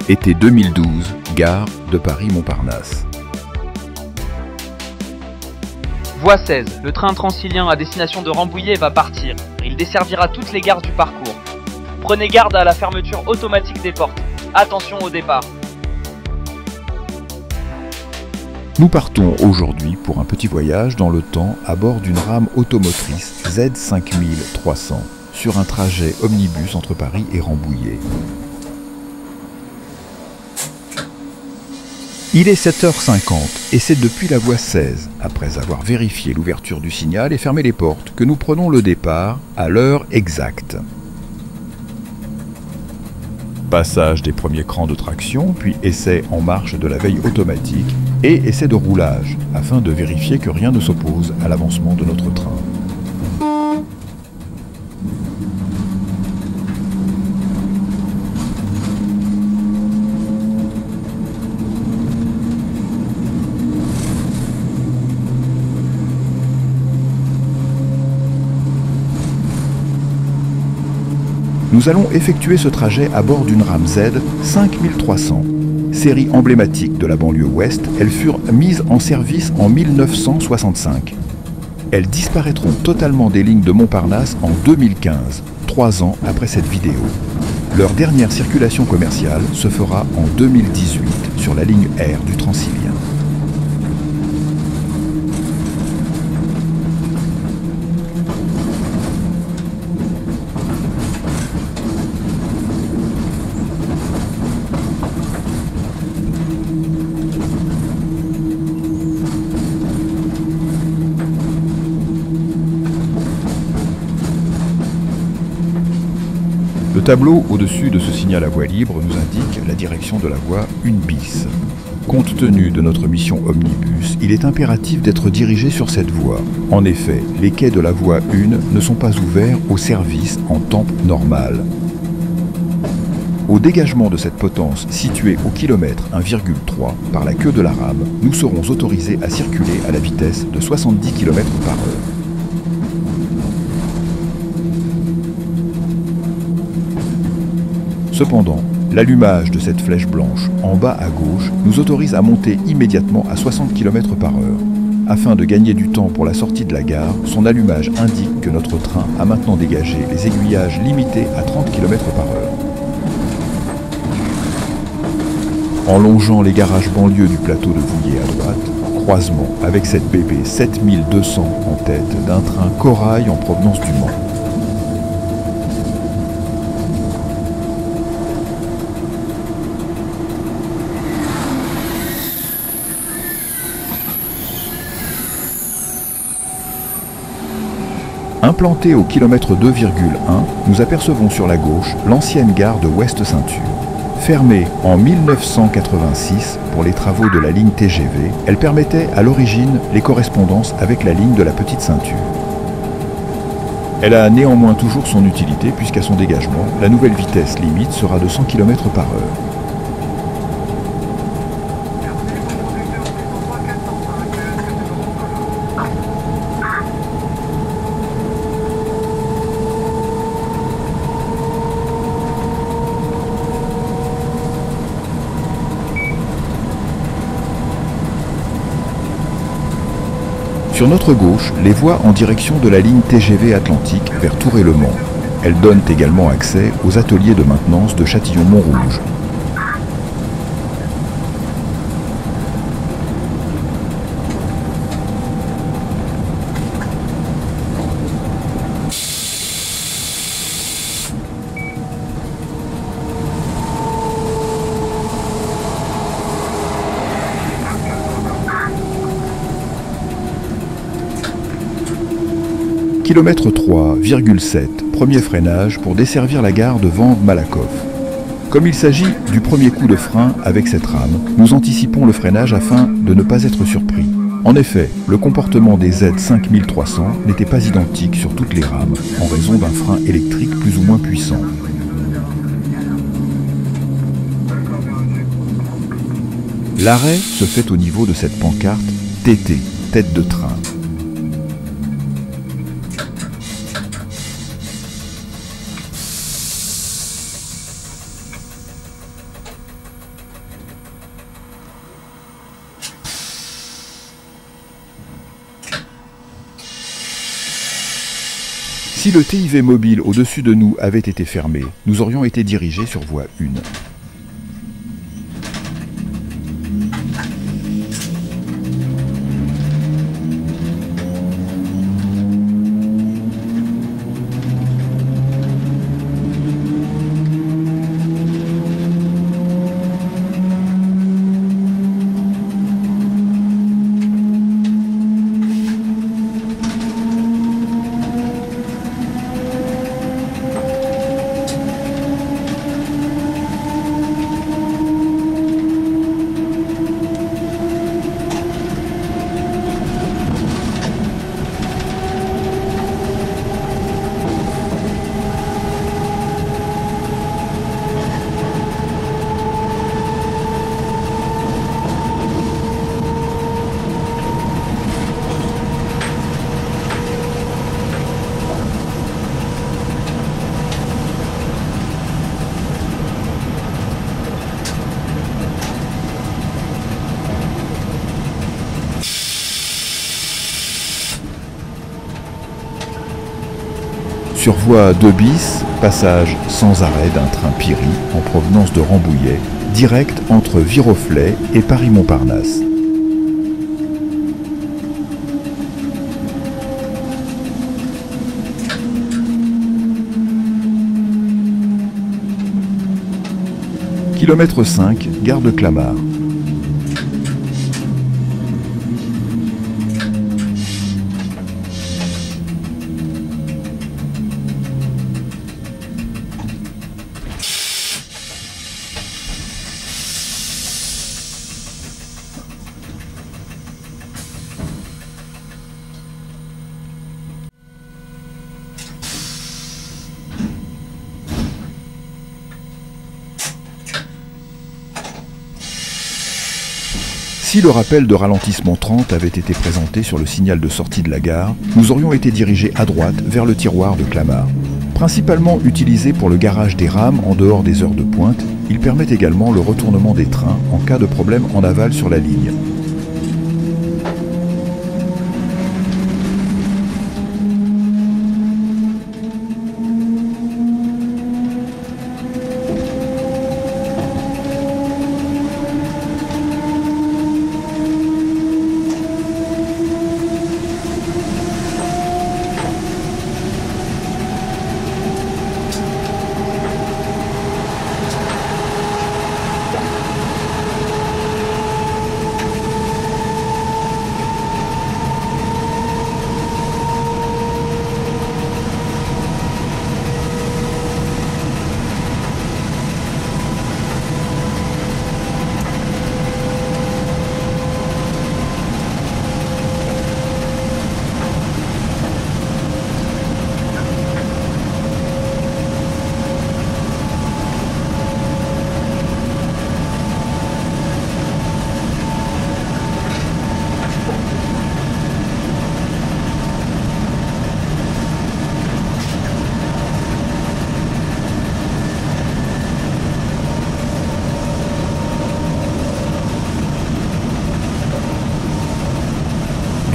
Été 2012, gare de Paris-Montparnasse. Voie 16, le train transilien à destination de Rambouillet va partir. Il desservira toutes les gares du parcours. Prenez garde à la fermeture automatique des portes. Attention au départ. Nous partons aujourd'hui pour un petit voyage dans le temps à bord d'une rame automotrice Z5300 sur un trajet omnibus entre Paris et Rambouillet. Il est 7h50 et c'est depuis la voie 16, après avoir vérifié l'ouverture du signal et fermé les portes, que nous prenons le départ à l'heure exacte. Passage des premiers crans de traction, puis essai en marche de la veille automatique et essai de roulage, afin de vérifier que rien ne s'oppose à l'avancement de notre train. Nous allons effectuer ce trajet à bord d'une rame Z 5300. Série emblématique de la banlieue ouest, elles furent mises en service en 1965. Elles disparaîtront totalement des lignes de Montparnasse en 2015, 3 ans après cette vidéo. Leur dernière circulation commerciale se fera en 2018 sur la ligne R du Transilien. Le tableau au-dessus de ce signal à voie libre nous indique la direction de la voie 1 bis. Compte tenu de notre mission omnibus, il est impératif d'être dirigé sur cette voie. En effet, les quais de la voie 1 ne sont pas ouverts au service en temps normal. Au dégagement de cette potence située au kilomètre 1,3 par la queue de la rame, nous serons autorisés à circuler à la vitesse de 70 km/h. Cependant, l'allumage de cette flèche blanche en bas à gauche nous autorise à monter immédiatement à 60 km/h. Afin de gagner du temps pour la sortie de la gare, son allumage indique que notre train a maintenant dégagé les aiguillages limités à 30 km/h. En longeant les garages banlieues du plateau de Vouillé à droite, croisement avec cette BB 7200 en tête d'un train Corail en provenance du Mans. Implanté au kilomètre 2,1, nous apercevons sur la gauche l'ancienne gare de Ouest Ceinture. Fermée en 1986 pour les travaux de la ligne TGV, elle permettait à l'origine les correspondances avec la ligne de la Petite Ceinture. Elle a néanmoins toujours son utilité puisqu'à son dégagement, la nouvelle vitesse limite sera de 100 km/h. Sur notre gauche, les voies en direction de la ligne TGV Atlantique vers Tours et Le Mans. Elles donnent également accès aux ateliers de maintenance de Châtillon-Montrouge. Kilomètre 3,7, premier freinage pour desservir la gare de Vanves-Malakoff. Comme il s'agit du premier coup de frein avec cette rame, nous anticipons le freinage afin de ne pas être surpris. En effet, le comportement des Z5300 n'était pas identique sur toutes les rames, en raison d'un frein électrique plus ou moins puissant. L'arrêt se fait au niveau de cette pancarte TT, tête de train. Si le TIV mobile au-dessus de nous avait été fermé, nous aurions été dirigés sur voie 1. Sur voie 2 bis, passage sans arrêt d'un train Piry en provenance de Rambouillet, direct entre Viroflay et Paris-Montparnasse. Kilomètre 5, gare de Clamart. Si le rappel de ralentissement 30 avait été présenté sur le signal de sortie de la gare, nous aurions été dirigés à droite vers le tiroir de Clamart. Principalement utilisé pour le garage des rames en dehors des heures de pointe, il permet également le retournement des trains en cas de problème en aval sur la ligne.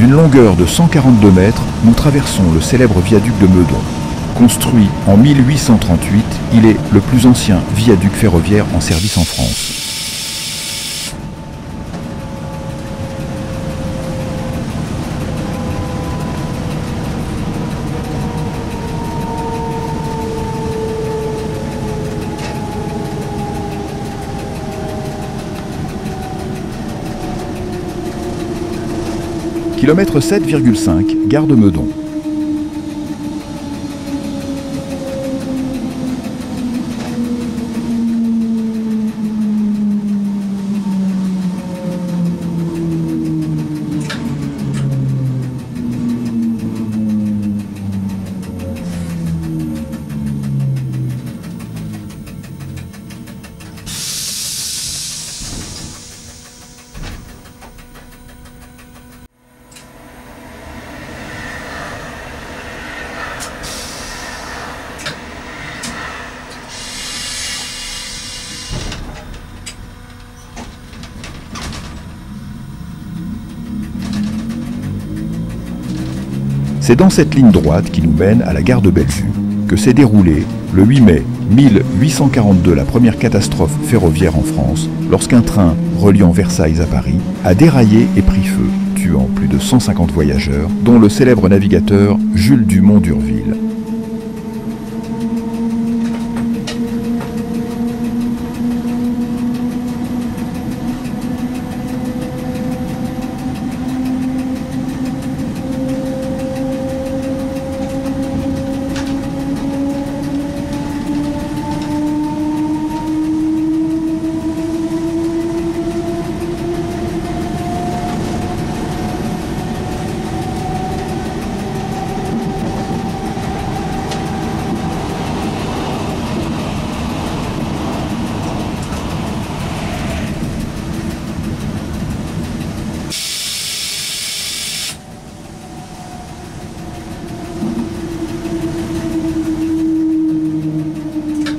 D'une longueur de 142 mètres, nous traversons le célèbre viaduc de Meudon. Construit en 1838, il est le plus ancien viaduc ferroviaire en service en France. Kilomètre 7,5, gare de Meudon. C'est dans cette ligne droite qui nous mène à la gare de Bellevue que s'est déroulée, le 8 mai 1842, la première catastrophe ferroviaire en France, lorsqu'un train reliant Versailles à Paris a déraillé et pris feu, tuant plus de 150 voyageurs, dont le célèbre navigateur Jules Dumont d'Urville.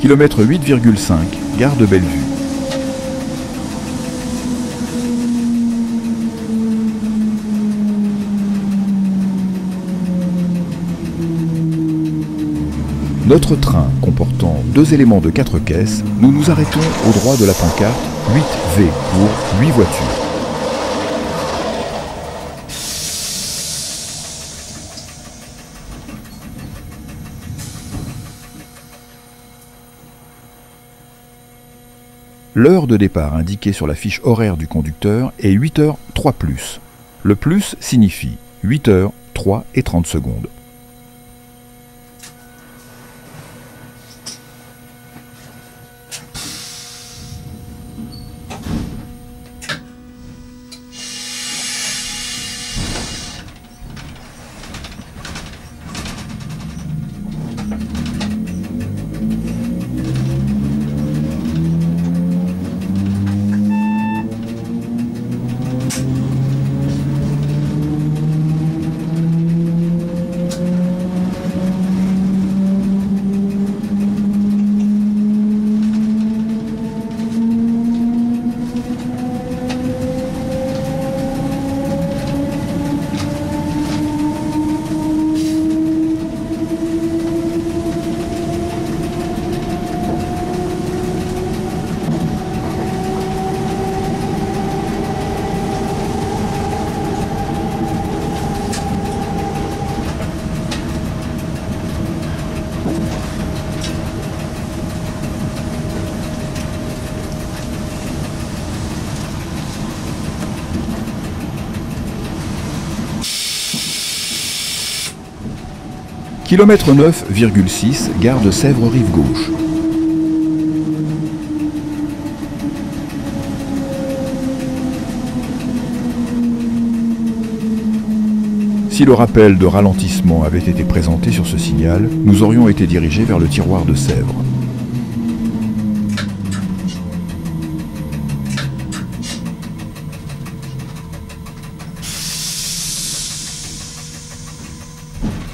Kilomètre 8,5, gare de Bellevue. Notre train comportant 2 éléments de 4 caisses, nous nous arrêtons au droit de la pancarte 8V pour 8 voitures. L'heure de départ indiquée sur la fiche horaire du conducteur est 8h03+. Le plus signifie 8h03 et 30 secondes. Kilomètre 9,6, gare de Sèvres rive gauche. Si le rappel de ralentissement avait été présenté sur ce signal, nous aurions été dirigés vers le tiroir de Sèvres.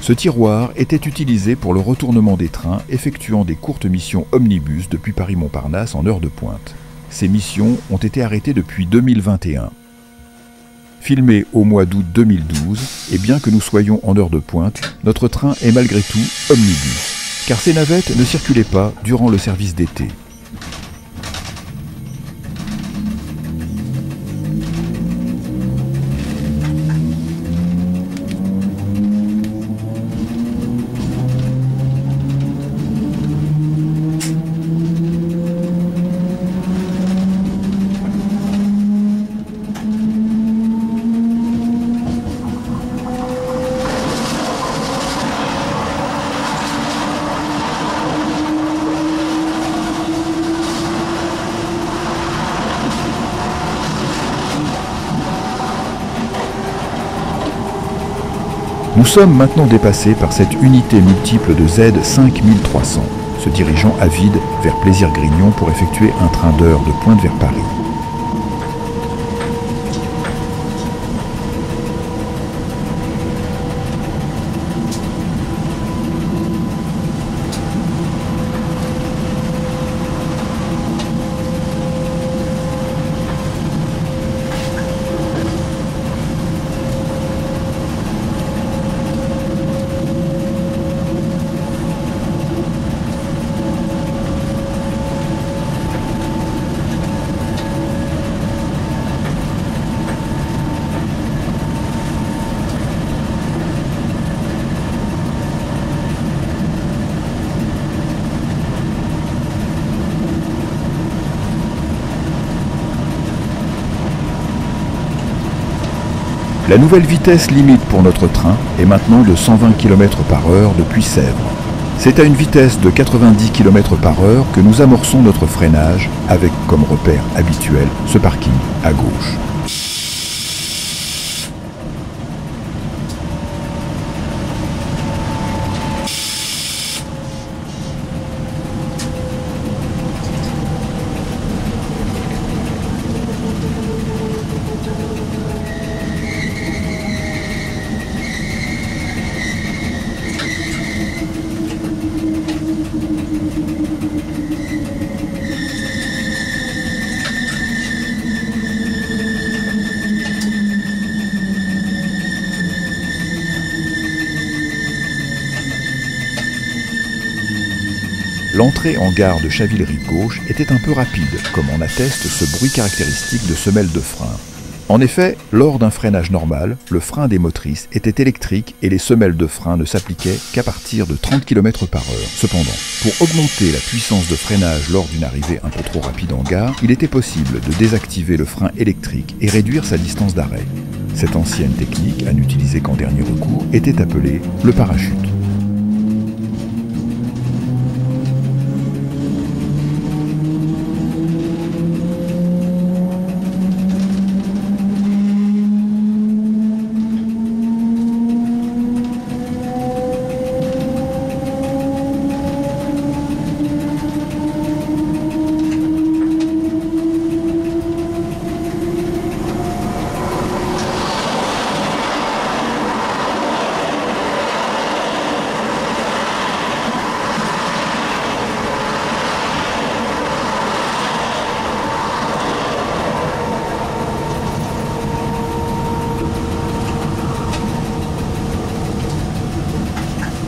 Ce tiroir était utilisé pour le retournement des trains effectuant des courtes missions omnibus depuis Paris-Montparnasse en heure de pointe. Ces missions ont été arrêtées depuis 2021. Filmé au mois d'août 2012, et bien que nous soyons en heure de pointe, notre train est malgré tout omnibus, car ces navettes ne circulaient pas durant le service d'été. Nous sommes maintenant dépassés par cette unité multiple de Z 5300, se dirigeant à vide vers Plaisir-Grignon pour effectuer un train d'heure de Pointe vers Paris. La nouvelle vitesse limite pour notre train est maintenant de 120 km/h depuis Sèvres. C'est à une vitesse de 90 km/h que nous amorçons notre freinage avec comme repère habituel ce parking à gauche. L'entrée en gare de Chaville-Rive-Gauche était un peu rapide, comme en atteste ce bruit caractéristique de semelle de frein. En effet, lors d'un freinage normal, le frein des motrices était électrique et les semelles de frein ne s'appliquaient qu'à partir de 30 km/h. Cependant, pour augmenter la puissance de freinage lors d'une arrivée un peu trop rapide en gare, il était possible de désactiver le frein électrique et réduire sa distance d'arrêt. Cette ancienne technique, à n'utiliser qu'en dernier recours, était appelée le parachute.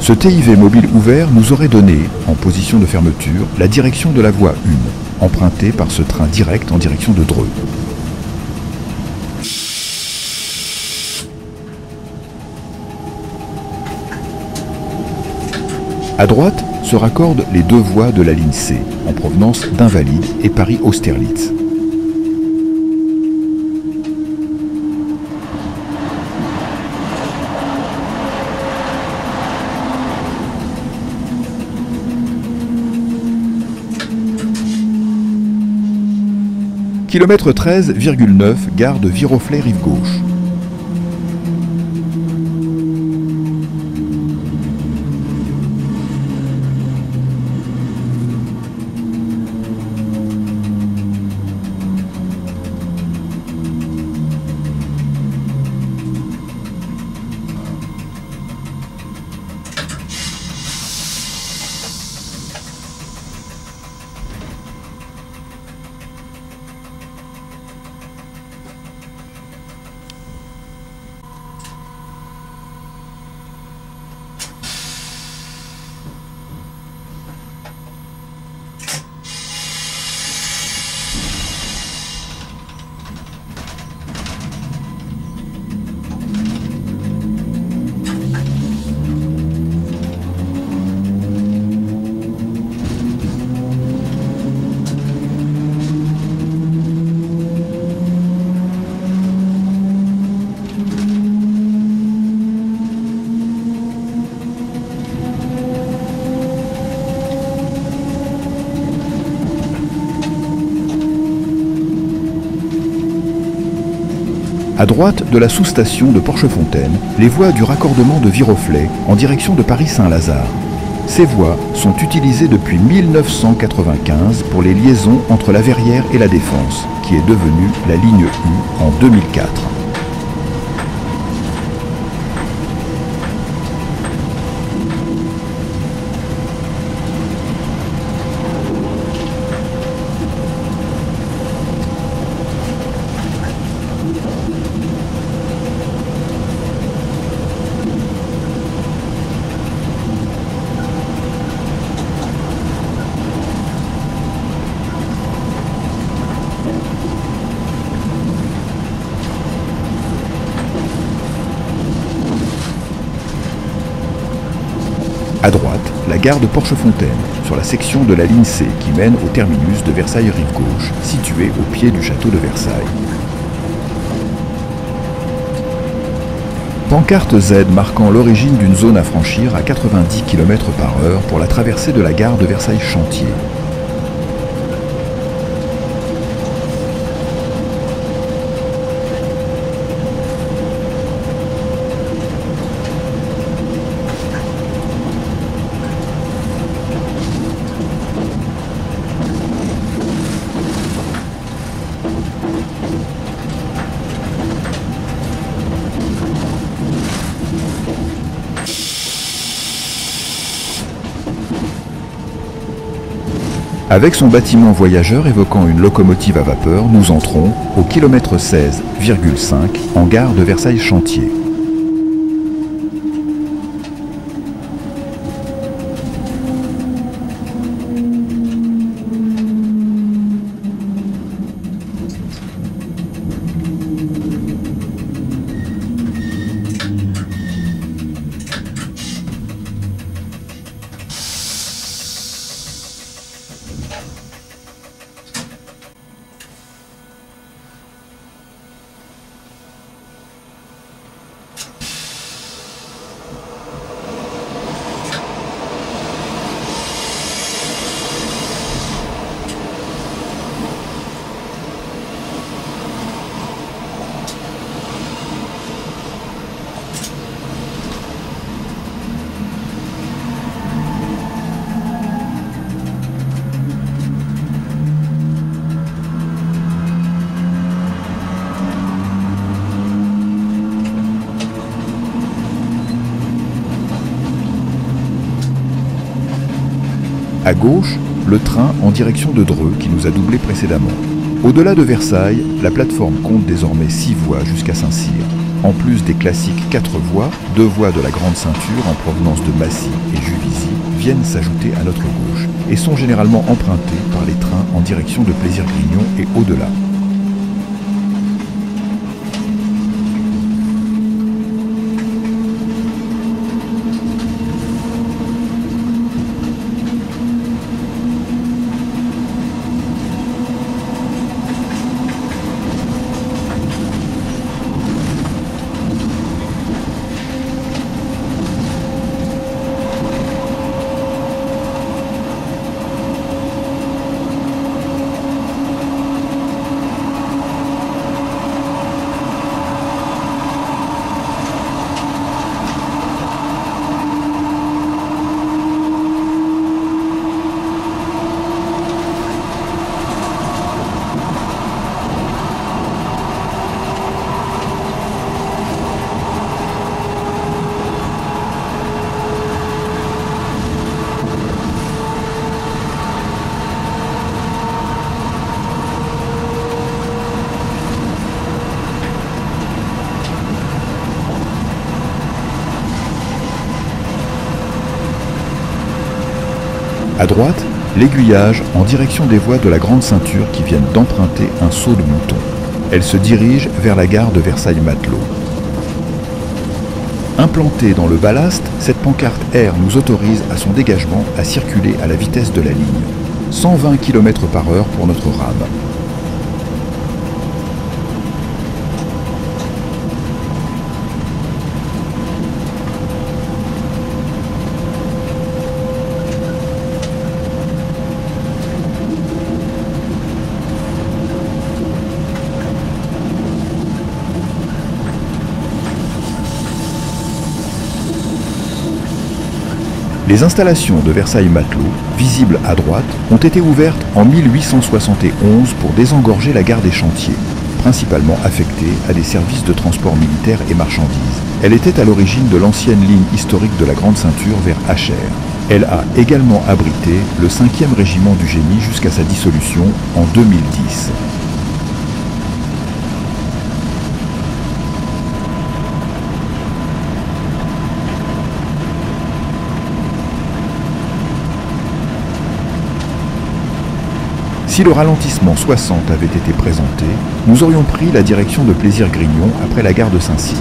Ce TIV mobile ouvert nous aurait donné, en position de fermeture, la direction de la voie 1, empruntée par ce train direct en direction de Dreux. À droite se raccordent les deux voies de la ligne C, en provenance d'Invalide et Paris-Austerlitz. Kilomètre 13,9, gare de Viroflay rive gauche. À droite de la sous-station de Porchefontaine, les voies du raccordement de Viroflay en direction de Paris-Saint-Lazare. Ces voies sont utilisées depuis 1995 pour les liaisons entre la Verrière et la Défense, qui est devenue la ligne U en 2004. À droite, la gare de Porchefontaine, sur la section de la ligne C qui mène au terminus de Versailles-Rive-Gauche, situé au pied du château de Versailles. Pancarte Z marquant l'origine d'une zone à franchir à 90 km/h pour la traversée de la gare de Versailles-Chantier. Avec son bâtiment voyageur évoquant une locomotive à vapeur, nous entrons au kilomètre 16,5 en gare de Versailles-Chantier. À gauche, le train en direction de Dreux qui nous a doublé précédemment. Au-delà de Versailles, la plateforme compte désormais 6 voies jusqu'à Saint-Cyr. En plus des classiques 4 voies, 2 voies de la Grande Ceinture en provenance de Massy et Juvisy viennent s'ajouter à notre gauche et sont généralement empruntées par les trains en direction de Plaisir-Grignon et au-delà. À droite, l'aiguillage en direction des voies de la Grande Ceinture qui viennent d'emprunter un saut de mouton. Elle se dirige vers la gare de Versailles-Matelot. Implantée dans le ballast, cette pancarte R nous autorise à son dégagement à circuler à la vitesse de la ligne. 120 km/h pour notre rame. Les installations de Versailles-Matelot, visibles à droite, ont été ouvertes en 1871 pour désengorger la gare des Chantiers, principalement affectée à des services de transport militaire et marchandises. Elle était à l'origine de l'ancienne ligne historique de la Grande Ceinture vers Achères. Elle a également abrité le 5e régiment du génie jusqu'à sa dissolution en 2010. Si le ralentissement 60 avait été présenté, nous aurions pris la direction de Plaisir-Grignon après la gare de Saint-Cyr.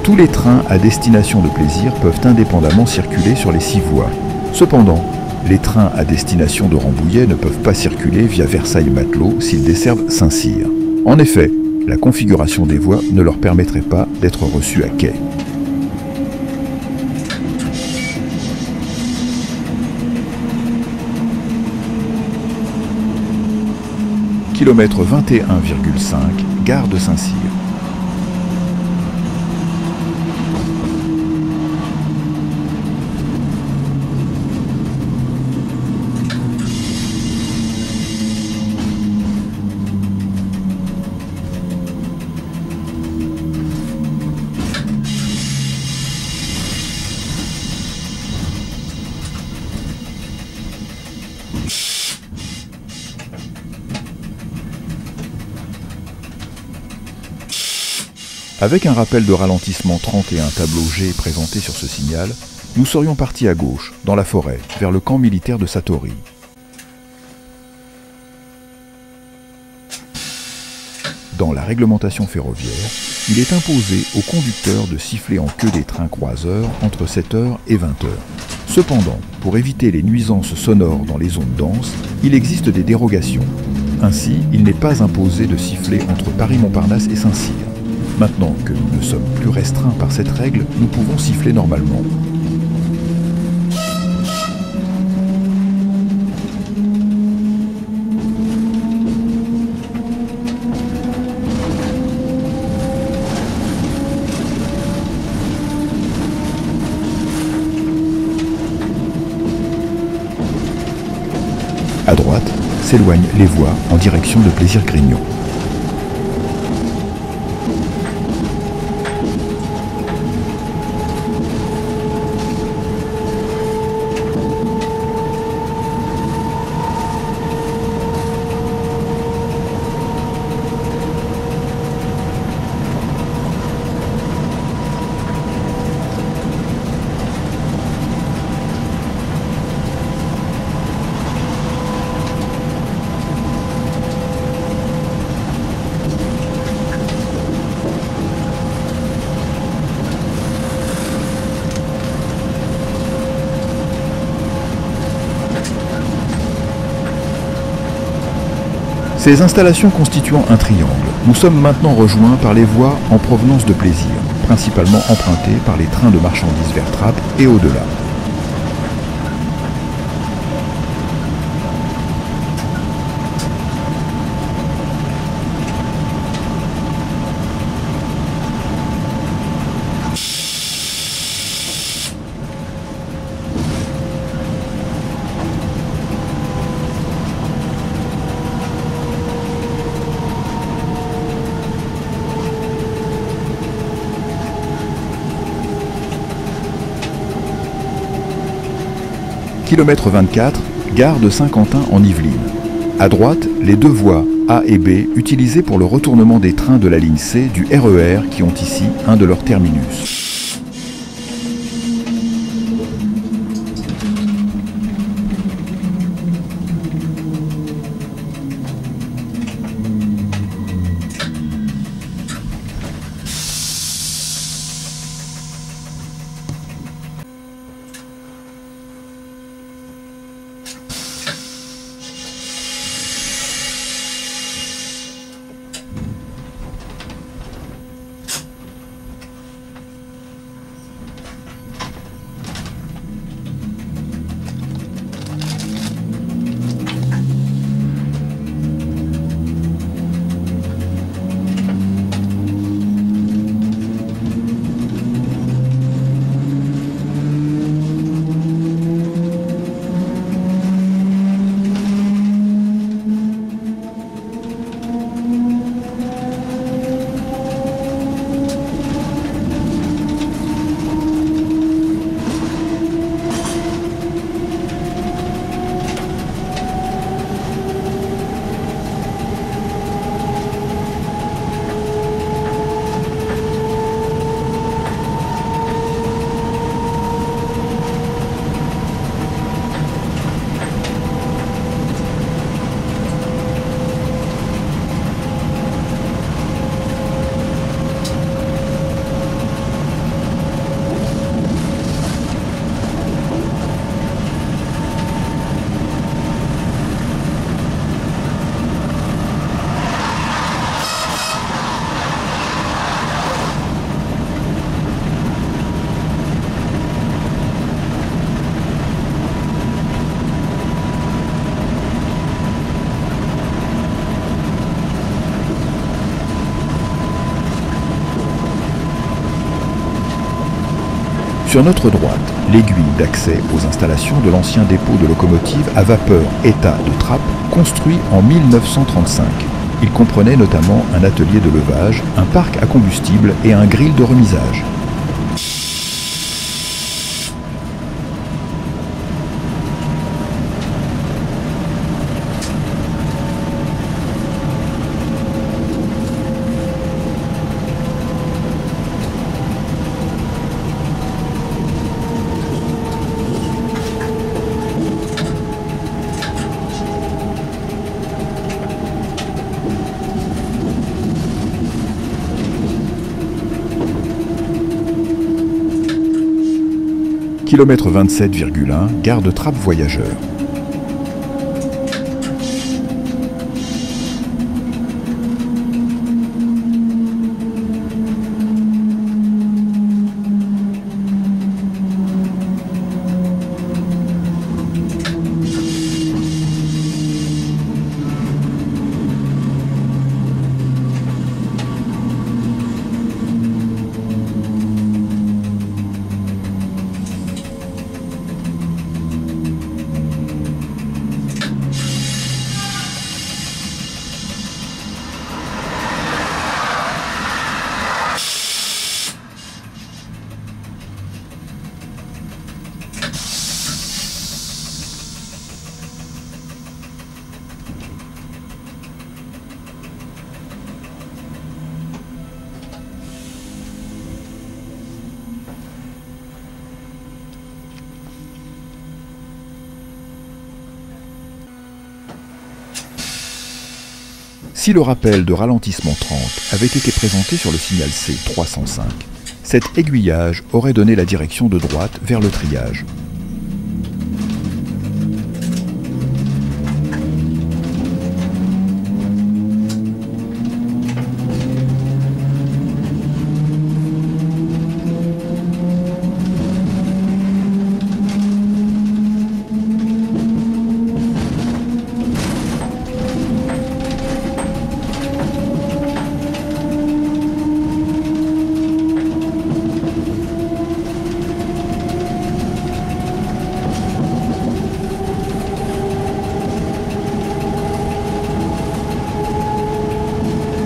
Tous les trains à destination de Plaisir peuvent indépendamment circuler sur les 6 voies. Cependant, les trains à destination de Rambouillet ne peuvent pas circuler via Versailles-Matelot s'ils desservent Saint-Cyr. En effet, la configuration des voies ne leur permettrait pas d'être reçus à quai. Kilomètre 21,5, gare de Saint-Cyr. Avec un rappel de ralentissement 31 tableau G présenté sur ce signal, nous serions partis à gauche, dans la forêt, vers le camp militaire de Satory. Dans la réglementation ferroviaire, il est imposé aux conducteurs de siffler en queue des trains croiseurs entre 7h et 20h. Cependant, pour éviter les nuisances sonores dans les zones denses, il existe des dérogations. Ainsi, il n'est pas imposé de siffler entre Paris-Montparnasse et Saint-Cyr. Maintenant que nous ne sommes plus restreints par cette règle, nous pouvons siffler normalement. À droite, s'éloignent les voies en direction de Plaisir-Grignon. Ces installations constituant un triangle, nous sommes maintenant rejoints par les voies en provenance de Plaisir, principalement empruntées par les trains de marchandises vers Trappes et au-delà. Kilomètre 24, gare de Saint-Quentin en Yvelines. À droite, les 2 voies A et B utilisées pour le retournement des trains de la ligne C du RER qui ont ici un de leurs terminus. Sur notre droite, l'aiguille d'accès aux installations de l'ancien dépôt de locomotives à vapeur État de Trappes, construit en 1935. Il comprenait notamment un atelier de levage, un parc à combustible et un grill de remisage. Kilomètre 27,1, gare de Trappes Voyageurs. Si le rappel de ralentissement 30 avait été présenté sur le signal C 305, cet aiguillage aurait donné la direction de droite vers le triage.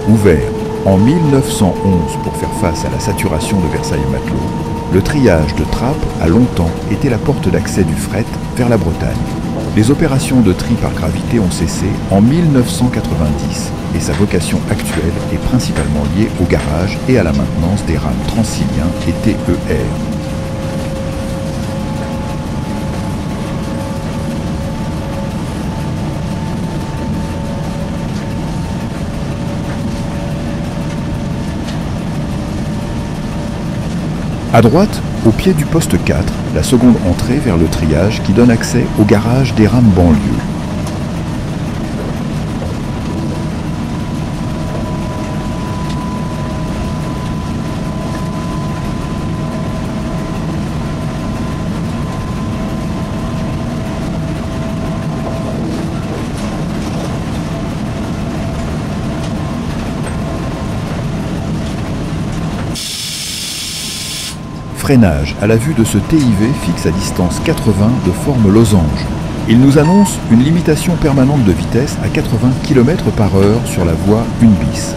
Ouvert en 1911 pour faire face à la saturation de Versailles-Matelot, le triage de Trappes a longtemps été la porte d'accès du fret vers la Bretagne. Les opérations de tri par gravité ont cessé en 1990 et sa vocation actuelle est principalement liée au garage et à la maintenance des rames Transilien et TER. À droite, au pied du poste 4, la seconde entrée vers le triage qui donne accès au garage des rames banlieue. Freinage à la vue de ce TIV fixe à distance 80 de forme losange. Il nous annonce une limitation permanente de vitesse à 80 km/h sur la voie 1 bis.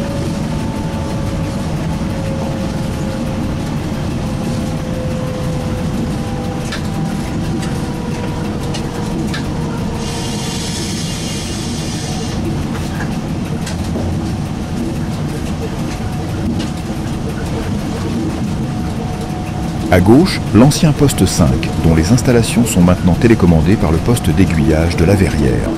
À gauche, l'ancien poste 5, dont les installations sont maintenant télécommandées par le poste d'aiguillage de la Verrière.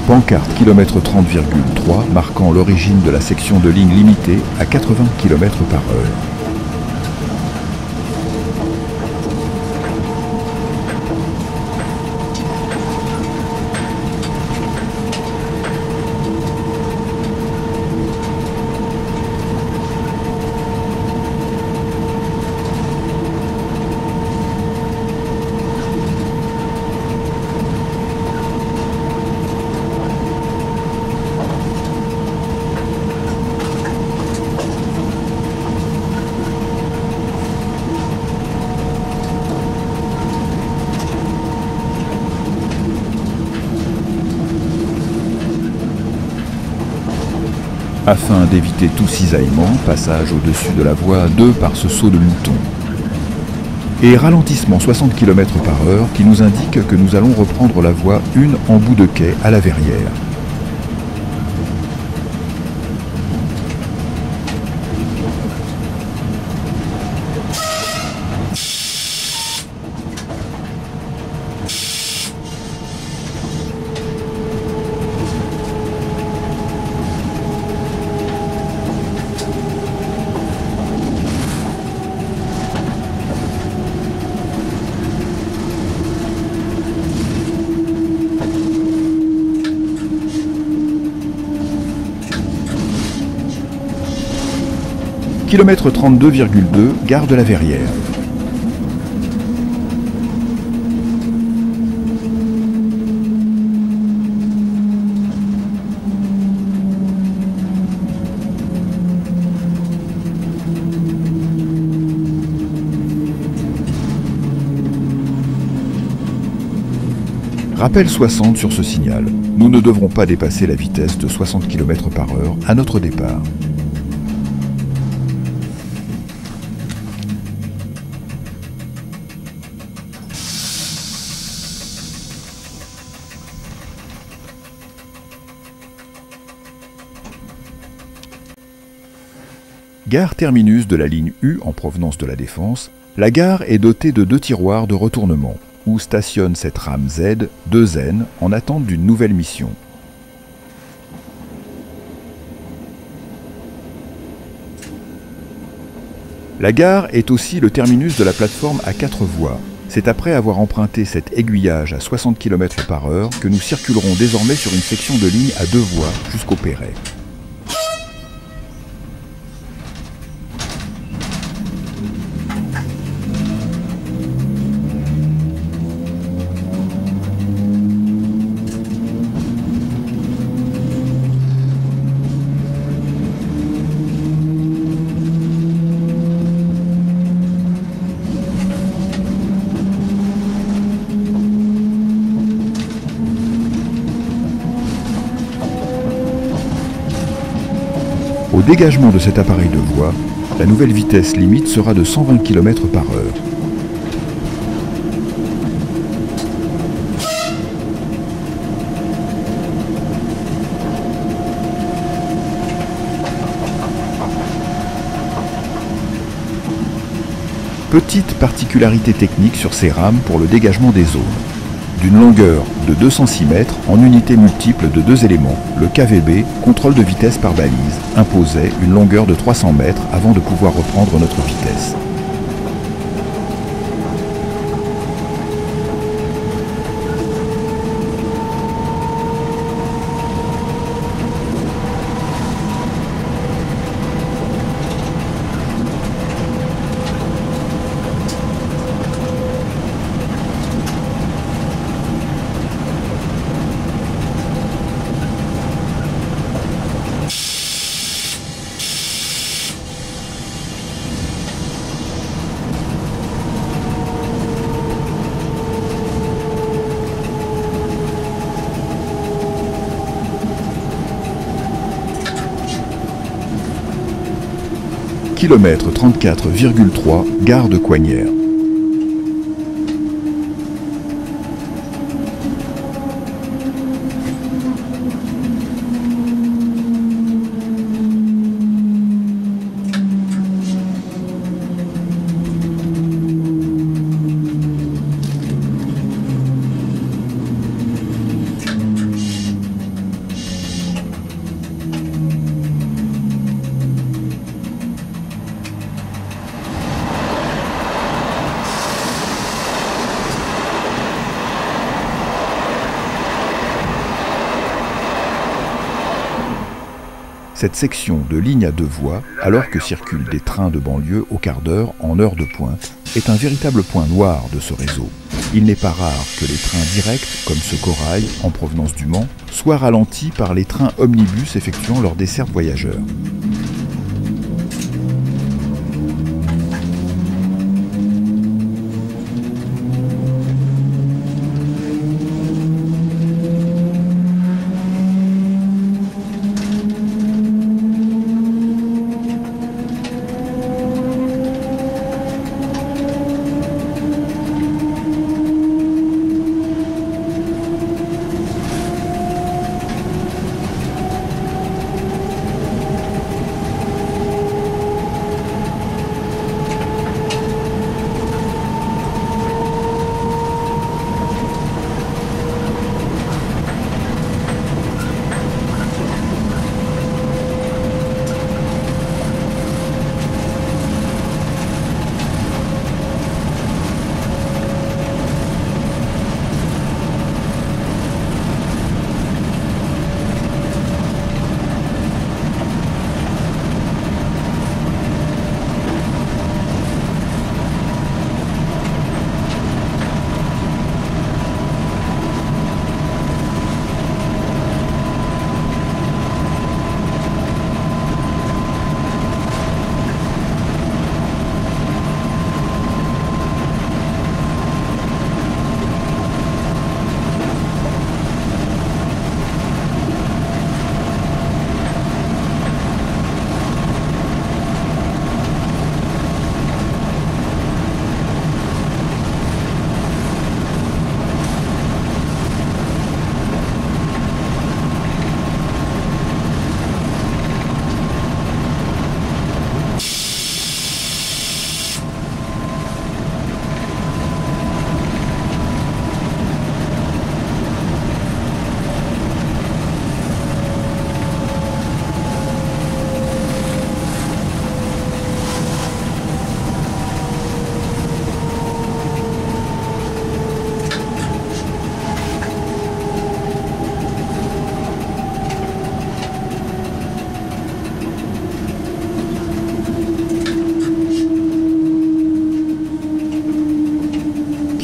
Pancarte km 30,3 marquant l'origine de la section de ligne limitée à 80 km/h. Afin d'éviter tout cisaillement, passage au-dessus de la voie 2 par ce saut de mouton. Et ralentissement 60 km/h qui nous indique que nous allons reprendre la voie 1 en bout de quai à la Verrière. Kilomètre 32,2, gare de la Verrière. Rappel 60 sur ce signal. Nous ne devrons pas dépasser la vitesse de 60 km/h à notre départ. Gare terminus de la ligne U en provenance de la Défense, la gare est dotée de 2 tiroirs de retournement, où stationne cette rame Z 2N en attente d'une nouvelle mission. La gare est aussi le terminus de la plateforme à 4 voies. C'est après avoir emprunté cet aiguillage à 60 km/h que nous circulerons désormais sur une section de ligne à 2 voies jusqu'au Perret. Au dégagement de cet appareil de voie, la nouvelle vitesse limite sera de 120 km/h. Petite particularité technique sur ces rames pour le dégagement des zones. D'une longueur de 206 mètres en unités multiples de 2 éléments, le KVB, contrôle de vitesse par balise, imposait une longueur de 300 mètres avant de pouvoir reprendre notre vitesse. Kilomètre 34,3, gare de Coignères. Cette section de ligne à 2 voies, alors que circulent des trains de banlieue au quart d'heure en heure de pointe, est un véritable point noir de ce réseau. Il n'est pas rare que les trains directs, comme ce Corail, en provenance du Mans, soient ralentis par les trains omnibus effectuant leur desserte voyageurs.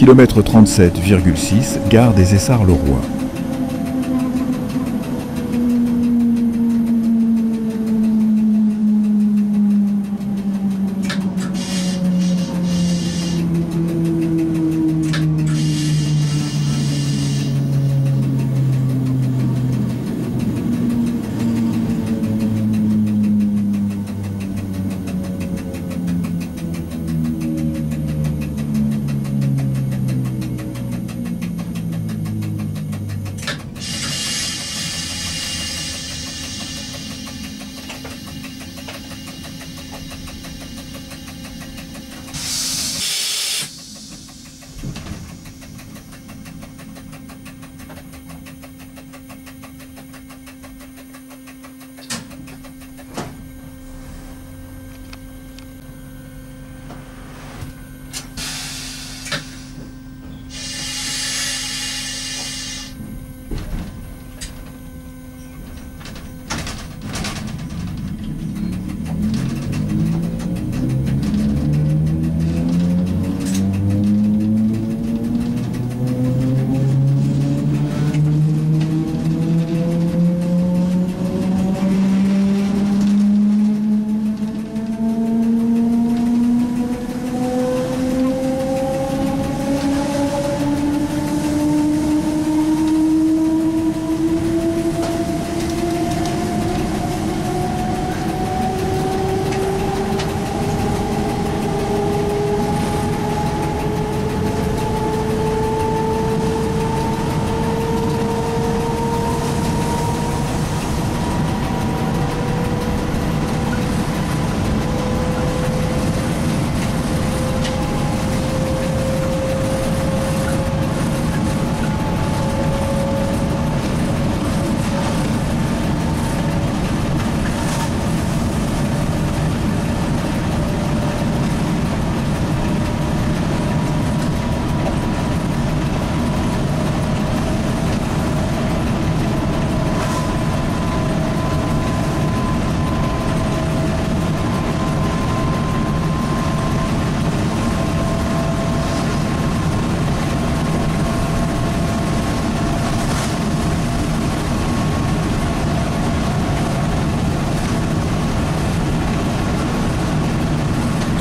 Kilomètre 37,6, gare des Essarts-le-Roi.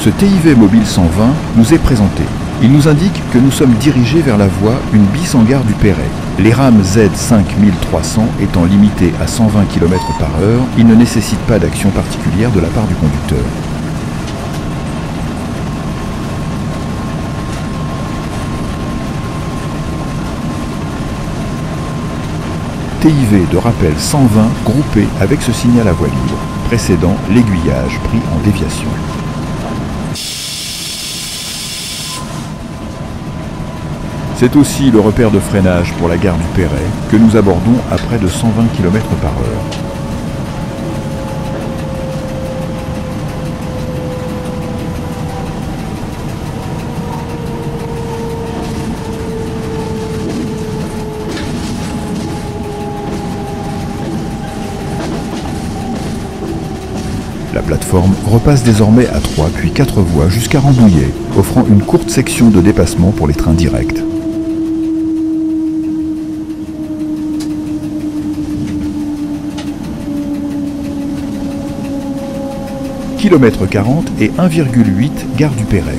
Ce TIV Mobile 120 nous est présenté. Il nous indique que nous sommes dirigés vers la voie une bis en gare du Perret. Les rames Z5300 étant limitées à 120 km/h, il ne nécessite pas d'action particulière de la part du conducteur. TIV de rappel 120 groupé avec ce signal à voie libre, précédant l'aiguillage pris en déviation. C'est aussi le repère de freinage pour la gare du Perret que nous abordons à près de 120 km/h. La plateforme repasse désormais à 3 puis 4 voies jusqu'à Rambouillet, offrant une courte section de dépassement pour les trains directs. Kilomètre 40 et 1,8 gare du Perret.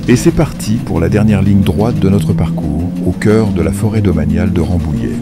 Et c'est parti pour la dernière ligne droite de notre parcours, au cœur de la forêt domaniale de Rambouillet.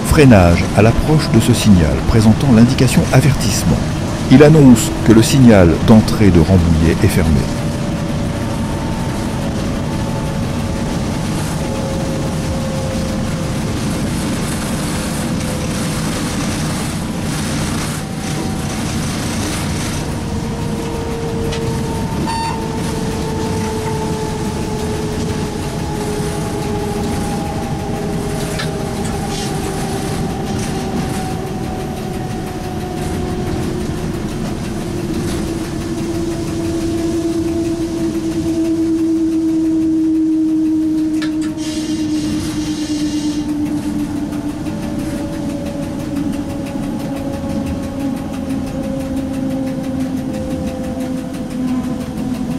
Freinage à l'approche de ce signal présentant l'indication avertissement. Il annonce que le signal d'entrée de Rambouillet est fermé.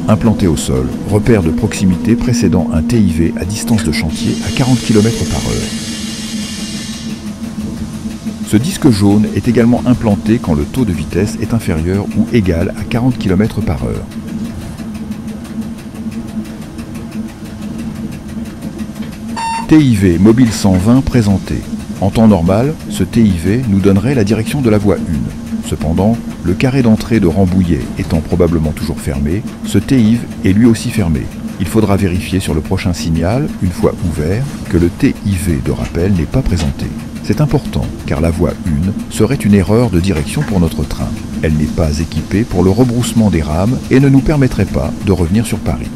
Implanté au sol, repère de proximité précédant un TIV à distance de chantier à 40 km/h. Ce disque jaune est également implanté quand le taux de vitesse est inférieur ou égal à 40 km/h. TIV mobile 120 présenté. En temps normal, ce TIV nous donnerait la direction de la voie 1. Cependant, le carré d'entrée de Rambouillet étant probablement toujours fermé, ce TIV est lui aussi fermé. Il faudra vérifier sur le prochain signal, une fois ouvert, que le TIV de rappel n'est pas présenté. C'est important, car la voie 1 serait une erreur de direction pour notre train. Elle n'est pas équipée pour le rebroussement des rames et ne nous permettrait pas de revenir sur Paris.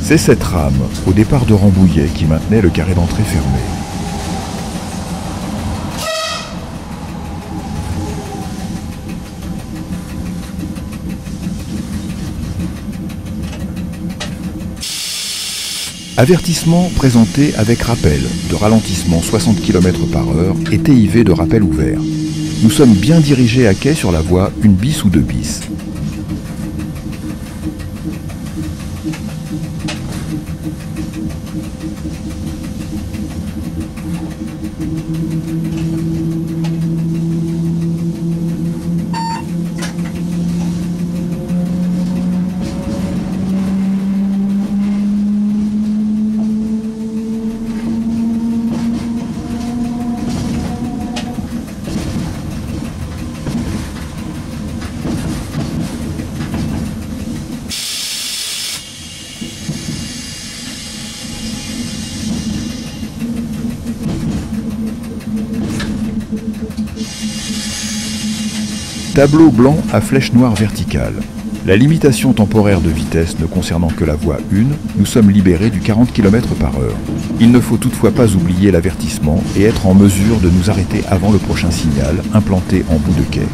C'est cette rame, au départ de Rambouillet, qui maintenait le carré d'entrée fermé. Avertissement présenté avec rappel de ralentissement 60 km/h et TIV de rappel ouvert. Nous sommes bien dirigés à quai sur la voie 1 bis ou 2 bis. Tableau blanc à flèche noire verticale. La limitation temporaire de vitesse ne concernant que la voie 1, nous sommes libérés du 40 km/h. Il ne faut toutefois pas oublier l'avertissement et être en mesure de nous arrêter avant le prochain signal implanté en bout de quai.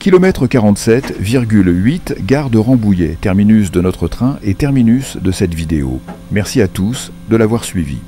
Kilomètre 47,8, gare de Rambouillet, terminus de notre train et terminus de cette vidéo. Merci à tous de l'avoir suivi.